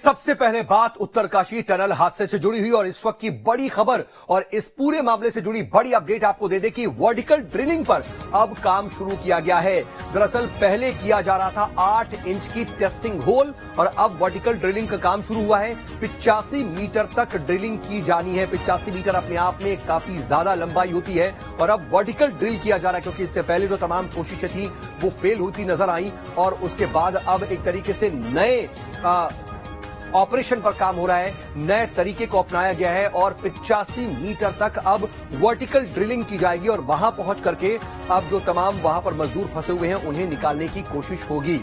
सबसे पहले बात उत्तरकाशी टनल हादसे से जुड़ी हुई और इस वक्त की बड़ी खबर और इस पूरे मामले से जुड़ी बड़ी अपडेट आपको दे दें कि वर्टिकल ड्रिलिंग पर अब काम शुरू किया गया है। दरअसल पहले किया जा रहा था 8 इंच की टेस्टिंग होल और अब वर्टिकल ड्रिलिंग का काम शुरू हुआ है। 85 मीटर तक ड्रिलिंग की जानी है। 85 मीटर अपने आप में काफी ज्यादा लंबाई होती है और अब वर्टिकल ड्रिल किया जा रहा है, क्योंकि इससे पहले जो तमाम कोशिशें थी वो फेल होती नजर आई और उसके बाद अब एक तरीके से नए ऑपरेशन पर काम हो रहा है, नए तरीके को अपनाया गया है और 85 मीटर तक अब वर्टिकल ड्रिलिंग की जाएगी और वहां पहुंच करके अब जो तमाम वहां पर मजदूर फंसे हुए हैं उन्हें निकालने की कोशिश होगी।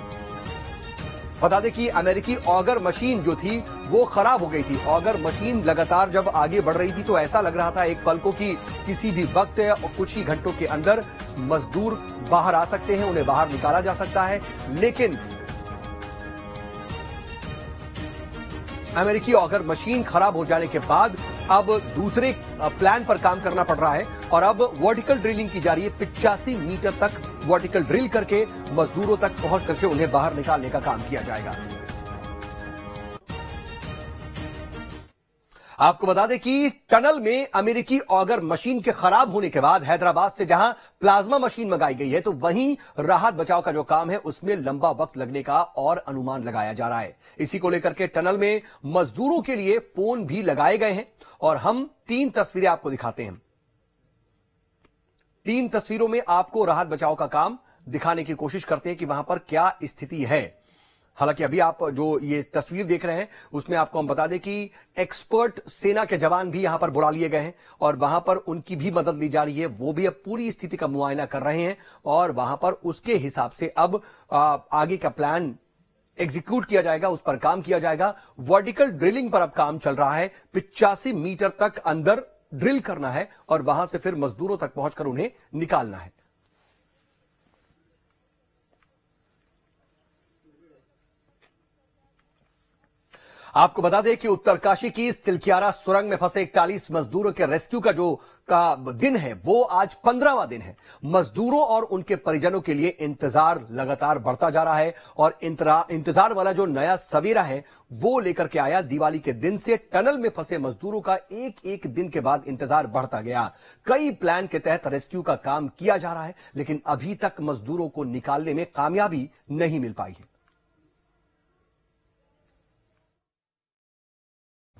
बता दें कि अमेरिकी ऑगर मशीन जो थी वो खराब हो गई थी। ऑगर मशीन लगातार जब आगे बढ़ रही थी तो ऐसा लग रहा था एक पल को कि किसी भी वक्त और कुछ ही घंटों के अंदर मजदूर बाहर आ सकते हैं, उन्हें बाहर निकाला जा सकता है, लेकिन अमेरिकी ऑगर मशीन खराब हो जाने के बाद अब दूसरे प्लान पर काम करना पड़ रहा है और अब वर्टिकल ड्रिलिंग की जा रही है। 85 मीटर तक वर्टिकल ड्रिल करके मजदूरों तक पहुंच करके उन्हें बाहर निकालने का काम किया जाएगा। आपको बता दें कि टनल में अमेरिकी ऑगर मशीन के खराब होने के बाद हैदराबाद से जहां प्लाज्मा मशीन मंगाई गई है तो वहीं राहत बचाव का जो काम है उसमें लंबा वक्त लगने का और अनुमान लगाया जा रहा है। इसी को लेकर के टनल में मजदूरों के लिए फोन भी लगाए गए हैं और हम 3 तस्वीरें आपको दिखाते हैं। 3 तस्वीरों में आपको राहत बचाव का काम दिखाने की कोशिश करते हैं कि वहां पर क्या स्थिति है। हालांकि अभी आप जो ये तस्वीर देख रहे हैं उसमें आपको हम बता दें कि एक्सपर्ट सेना के जवान भी यहां पर बुला लिए गए हैं और वहां पर उनकी भी मदद ली जा रही है। वो भी अब पूरी स्थिति का मुआयना कर रहे हैं और वहां पर उसके हिसाब से अब आगे का प्लान एग्जीक्यूट किया जाएगा, उस पर काम किया जाएगा। वर्टिकल ड्रिलिंग पर अब काम चल रहा है। 85 मीटर तक अंदर ड्रिल करना है और वहां से फिर मजदूरों तक पहुंचकर उन्हें निकालना है। आपको बता दें कि उत्तरकाशी की सिलक्यारा सुरंग में फंसे 41 मजदूरों के रेस्क्यू का दिन है वो आज 15वां दिन है। मजदूरों और उनके परिजनों के लिए इंतजार लगातार बढ़ता जा रहा है और इंतजार वाला जो नया सवेरा है वो लेकर के आया। दिवाली के दिन से टनल में फंसे मजदूरों का एक दिन के बाद इंतजार बढ़ता गया। कई प्लान के तहत रेस्क्यू का काम किया जा रहा है, लेकिन अभी तक मजदूरों को निकालने में कामयाबी नहीं मिल पाई है।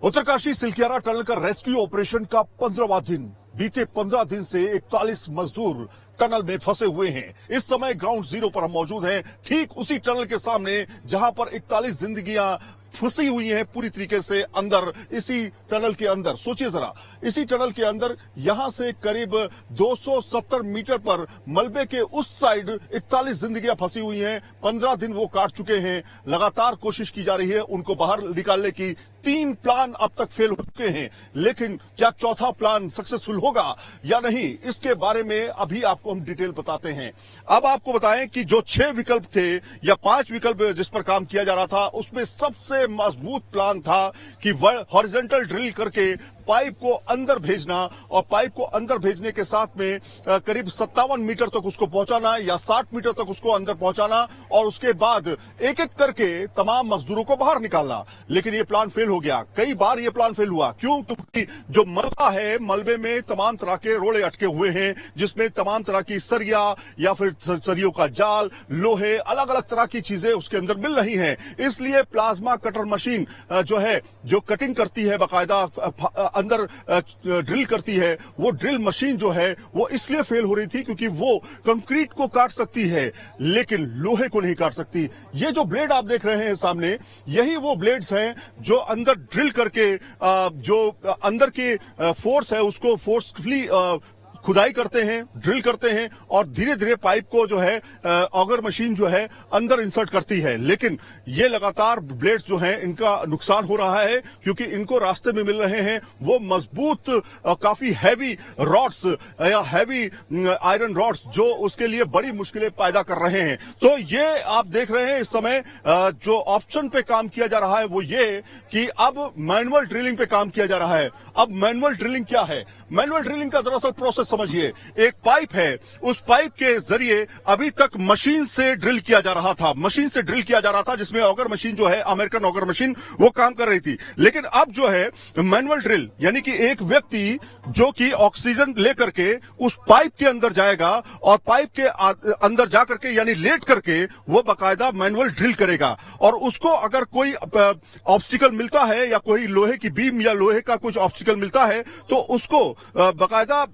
उत्तरकाशी सिलक्यारा टनल का रेस्क्यू ऑपरेशन का 15वां दिन। बीते 15 दिन से 41 मजदूर टनल में फंसे हुए हैं। इस समय ग्राउंड जीरो पर हम मौजूद हैं, ठीक उसी टनल के सामने जहां पर 41 जिंदगियां फंसी हुई हैं पूरी तरीके से अंदर, इसी टनल के अंदर। सोचिए जरा, इसी टनल के अंदर यहां से करीब 270 मीटर पर मलबे के उस साइड 41 जिंदगियां फंसी हुई हैं। 15 दिन वो काट चुके हैं। लगातार कोशिश की जा रही है उनको बाहर निकालने की। 3 प्लान अब तक फेल हो चुके हैं, लेकिन क्या चौथा प्लान सक्सेसफुल होगा या नहीं, इसके बारे में अभी आपको हम डिटेल बताते हैं। अब आपको बताएं कि जो 6 विकल्प थे या 5 विकल्प जिस पर काम किया जा रहा था उसमें सबसे मजबूत प्लान था कि हॉरिजॉन्टल ड्रिल करके पाइप को अंदर भेजना और पाइप को अंदर भेजने के साथ में करीब 57 मीटर तक उसको पहुंचाना या 60 मीटर तक उसको अंदर पहुंचाना और उसके बाद एक एक करके तमाम मजदूरों को बाहर निकालना। लेकिन ये प्लान फेल हो गया। कई बार ये प्लान फेल हुआ। क्यों? क्योंकि जो मलबा है, मलबे में तमाम तरह के रोड़े अटके हुए हैं जिसमें तमाम तरह की सरिया या फिर सरियों का जाल, लोहे, अलग अलग तरह की चीजें उसके अंदर मिल रही हैं। इसलिए प्लाज्मा कटर मशीन जो है, जो कटिंग करती है, बाकायदा अंदर ड्रिल करती है, वो ड्रिल मशीन जो है वो इसलिए फेल हो रही थी क्योंकि वो कंक्रीट को काट सकती है लेकिन लोहे को नहीं काट सकती। ये जो ब्लेड आप देख रहे हैं सामने, यही वो ब्लेड्स हैं जो अंदर ड्रिल करके जो अंदर की फोर्स है उसको फोर्सफुली खुदाई करते हैं, ड्रिल करते हैं और धीरे धीरे पाइप को जो है ऑगर मशीन जो है अंदर इंसर्ट करती है। लेकिन ये लगातार ब्लेड्स जो हैं इनका नुकसान हो रहा है क्योंकि इनको रास्ते में मिल रहे हैं वो मजबूत काफी हैवी रॉड्स या हैवी आयरन रॉड्स जो उसके लिए बड़ी मुश्किलें पैदा कर रहे हैं। तो ये आप देख रहे हैं इस समय जो ऑप्शन पे काम किया जा रहा है वो ये कि अब मैनुअल ड्रिलिंग पे काम किया जा रहा है। अब मैनुअल ड्रिलिंग क्या है? मैनुअल ड्रिलिंग का दरअसल प्रोसेस समझिए, एक पाइप है, उस पाइप के जरिए अभी तक मशीन से ड्रिल किया जा रहा था, मशीन से ड्रिल किया जा रहा था, जिसमें ऑगर मशीन जो है, अमेरिकन ऑगर मशीन, वो काम कर रही थी। लेकिन अब जो है मैनुअल ड्रिल, यानी कि एक व्यक्ति जो कि ऑक्सीजन लेकर के उस पाइप के अंदर जाएगा और पाइप के अंदर जाकर के यानी लेट करके वो बाकायदा मैनुअल ड्रिल करेगा, और उसको अगर कोई ऑब्स्टिकल मिलता है या कोई लोहे की बीम या लोहे का कुछ ऑब्स्टिकल मिलता है तो उसको बाकायदा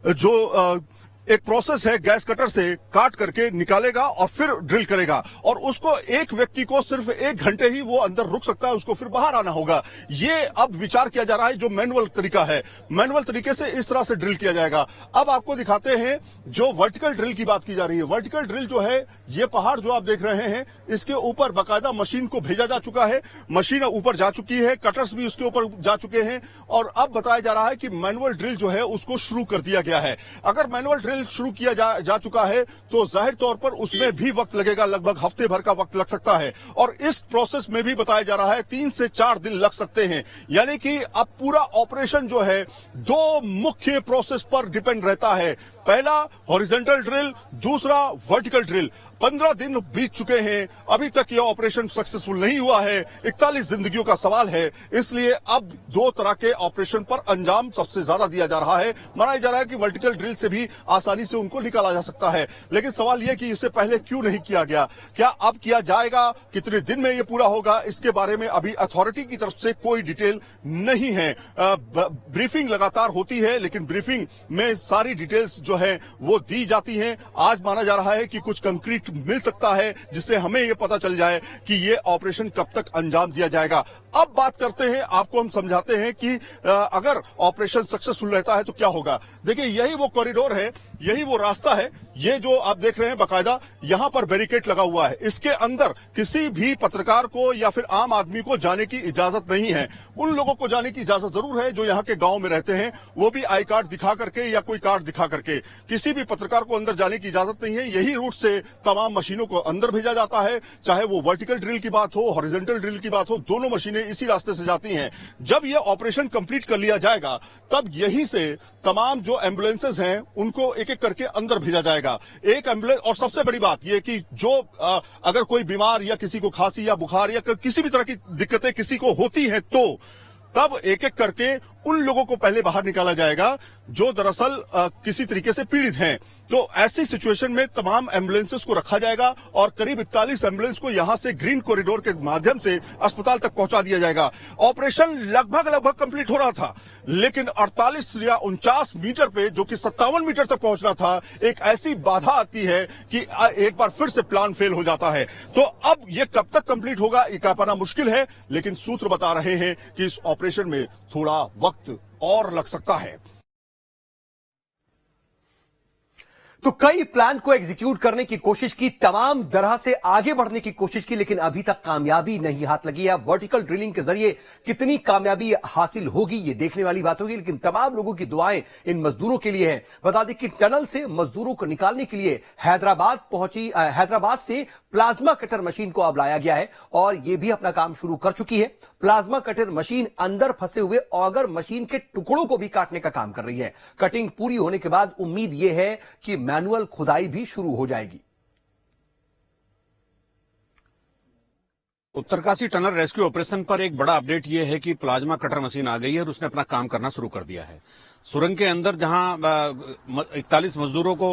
जो एक प्रोसेस है, गैस कटर से काट करके निकालेगा और फिर ड्रिल करेगा, और उसको एक व्यक्ति को सिर्फ 1 घंटे ही वो अंदर रुक सकता है, उसको फिर बाहर आना होगा। ये अब विचार किया जा रहा है, जो मैनुअल तरीका है, मैनुअल तरीके से इस तरह से ड्रिल किया जाएगा। अब आपको दिखाते हैं जो वर्टिकल ड्रिल की बात की जा रही है। वर्टिकल ड्रिल जो है, ये पहाड़ जो आप देख रहे हैं, इसके ऊपर बाकायदा मशीन को भेजा जा चुका है, मशीन ऊपर जा चुकी है, कटर्स भी उसके ऊपर जा चुके हैं, और अब बताया जा रहा है कि मैनुअल ड्रिल जो है उसको शुरू कर दिया गया है। अगर मैनुअल ड्रिल शुरू किया जा चुका है तो जाहिर तौर पर उसमें भी वक्त लगेगा, लगभग हफ्ते भर का वक्त लग सकता है, और इस प्रोसेस में भी बताया जा रहा है 3 से 4 दिन लग सकते हैं। यानी कि अब पूरा ऑपरेशन जो है 2 मुख्य प्रोसेस पर डिपेंड रहता है। पहला हॉरिजॉन्टल ड्रिल, दूसरा वर्टिकल ड्रिल। 15 दिन बीत चुके हैं, अभी तक यह ऑपरेशन सक्सेसफुल नहीं हुआ है। 41 जिंदगियों का सवाल है, इसलिए अब 2 तरह के ऑपरेशन पर अंजाम सबसे ज्यादा दिया जा रहा है। माना जा रहा है कि वर्टिकल ड्रिल से भी आसानी से उनको निकाला जा सकता है, लेकिन सवाल यह कि इससे पहले क्यों नहीं किया गया, क्या अब किया जाएगा, कितने दिन में यह पूरा होगा, इसके बारे में अभी अथॉरिटी की तरफ से कोई डिटेल नहीं है। ब्रीफिंग लगातार होती है, लेकिन ब्रीफिंग में सारी डिटेल्स जो है वो दी जाती हैं। आज माना जा रहा है कि कुछ कंक्रीट मिल सकता है जिससे हमें यह पता चल जाए कि यह ऑपरेशन कब तक अंजाम दिया जाएगा। अब बात करते हैं, आपको हम समझाते हैं कि अगर ऑपरेशन सक्सेसफुल रहता है तो क्या होगा। देखिए, यही वो कॉरिडोर है, यही वो रास्ता है, ये जो आप देख रहे हैं बाकायदा यहां पर बैरिकेड लगा हुआ है। इसके अंदर किसी भी पत्रकार को या फिर आम आदमी को जाने की इजाजत नहीं है। उन लोगों को जाने की इजाजत जरूर है जो यहां के गांव में रहते हैं, वो भी आई कार्ड दिखा करके या कोई कार्ड दिखा करके। किसी भी पत्रकार को अंदर जाने की इजाजत नहीं है। यही रूट से तमाम मशीनों को अंदर भेजा जाता है, चाहे वो वर्टिकल ड्रिल की बात हो, हॉरिजॉन्टल ड्रिल की बात हो, दोनों मशीनें इसी रास्ते से जाती हैं। जब यह ऑपरेशन कंप्लीट कर लिया जाएगा तब यहीं से तमाम जो एम्बुलेंसेज हैं उनको एक एक करके अंदर भेजा जाएगा। एक एम्बुलेंस, और सबसे बड़ी बात यह कि जो अगर कोई बीमार या किसी को खांसी या बुखार या किसी भी तरह की दिक्कतें किसी को होती हैं तो तब एक एक करके उन लोगों को पहले बाहर निकाला जाएगा जो दरअसल किसी तरीके से पीड़ित हैं। तो ऐसी सिचुएशन में तमाम एम्बुलेंसेस को रखा जाएगा और करीब 41 एम्बुलेंस को यहां से ग्रीन कॉरिडोर के माध्यम से अस्पताल तक पहुंचा दिया जाएगा। ऑपरेशन लगभग कंप्लीट हो रहा था, लेकिन 48 या 49 मीटर पे, जो कि 57 मीटर तक पहुंचना था, एक ऐसी बाधा आती है कि एक बार फिर से प्लान फेल हो जाता है। तो अब यह कब तक कंप्लीट होगा ये कह पाना मुश्किल है, लेकिन सूत्र बता रहे हैं कि इस ऑपरेशन में थोड़ा वक्त और लग सकता है। तो कई प्लान को एग्जीक्यूट करने की कोशिश की, तमाम तरह से आगे बढ़ने की कोशिश की, लेकिन अभी तक कामयाबी नहीं हाथ लगी है। वर्टिकल ड्रिलिंग के जरिए कितनी कामयाबी हासिल होगी ये देखने वाली बात होगी, लेकिन तमाम लोगों की दुआएं इन मजदूरों के लिए हैं। बता दें कि टनल से मजदूरों को निकालने के लिए हैदराबाद से प्लाज्मा कटर मशीन को अब लाया गया है और यह भी अपना काम शुरू कर चुकी है। प्लाज्मा कटर मशीन अंदर फंसे हुए ऑगर मशीन के टुकड़ों को भी काटने का काम कर रही है। कटिंग पूरी होने के बाद उम्मीद यह है कि मैनुअल खुदाई भी शुरू हो जाएगी। उत्तरकाशी टनल रेस्क्यू ऑपरेशन पर एक बड़ा अपडेट यह है कि प्लाज्मा कटर मशीन आ गई है और उसने अपना काम करना शुरू कर दिया है। सुरंग के अंदर जहां 41 मजदूरों को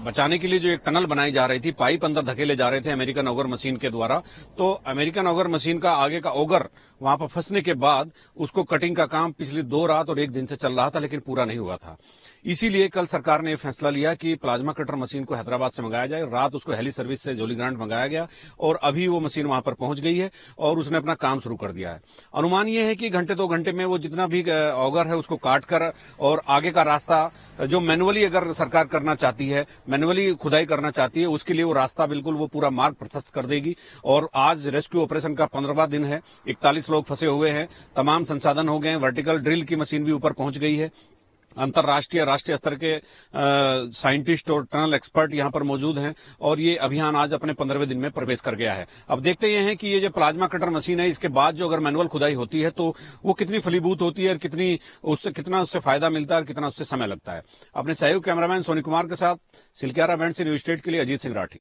बचाने के लिए जो एक टनल बनाई जा रही थी, पाइप अंदर धकेले जा रहे थे अमेरिकन ऑगर मशीन के द्वारा, तो अमेरिकन ऑगर मशीन का आगे का ऑगर वहां पर फंसने के बाद उसको कटिंग का काम पिछली 2 रात और 1 दिन से चल रहा था, लेकिन पूरा नहीं हुआ था। इसीलिए कल सरकार ने फैसला लिया कि प्लाज्मा कटर मशीन को हैदराबाद से मंगाया जाए। रात उसको हेली सर्विस से जोलीग्रांट मंगाया गया और अभी वो मशीन वहां पर पहुंच गई है और उसने अपना काम शुरू कर दिया है। अनुमान यह है कि घंटे 2 घंटे में वो जितना भी ऑगर है उसको काट कर और आगे का रास्ता जो मैनुअली अगर सरकार करना चाहती है, मैनुअली खुदाई करना चाहती है, उसके लिए वो रास्ता बिल्कुल वो पूरा मार्ग प्रशस्त कर देगी। और आज रेस्क्यू ऑपरेशन का 15वां दिन है, 41 लोग फंसे हुए हैं, तमाम संसाधन हो गए हैं, वर्टिकल ड्रिल की मशीन भी ऊपर पहुंच गई है अंतर्राष्ट्रीय राष्ट्रीय स्तर के साइंटिस्ट और टनल एक्सपर्ट यहां पर मौजूद हैं और ये अभियान आज अपने 15वें दिन में प्रवेश कर गया है। अब देखते ये हैं कि ये जो प्लाज्मा कटर मशीन है, इसके बाद जो अगर मैनुअल खुदाई होती है तो वो कितनी फलीभूत होती है और कितना उससे फायदा मिलता है और कितना उससे समय लगता है। अपने सहयोग कैमरामैन सोनी कुमार के साथ सिलक्यारा बैंड से न्यूज स्टेट के लिए अजीत सिंह राठी।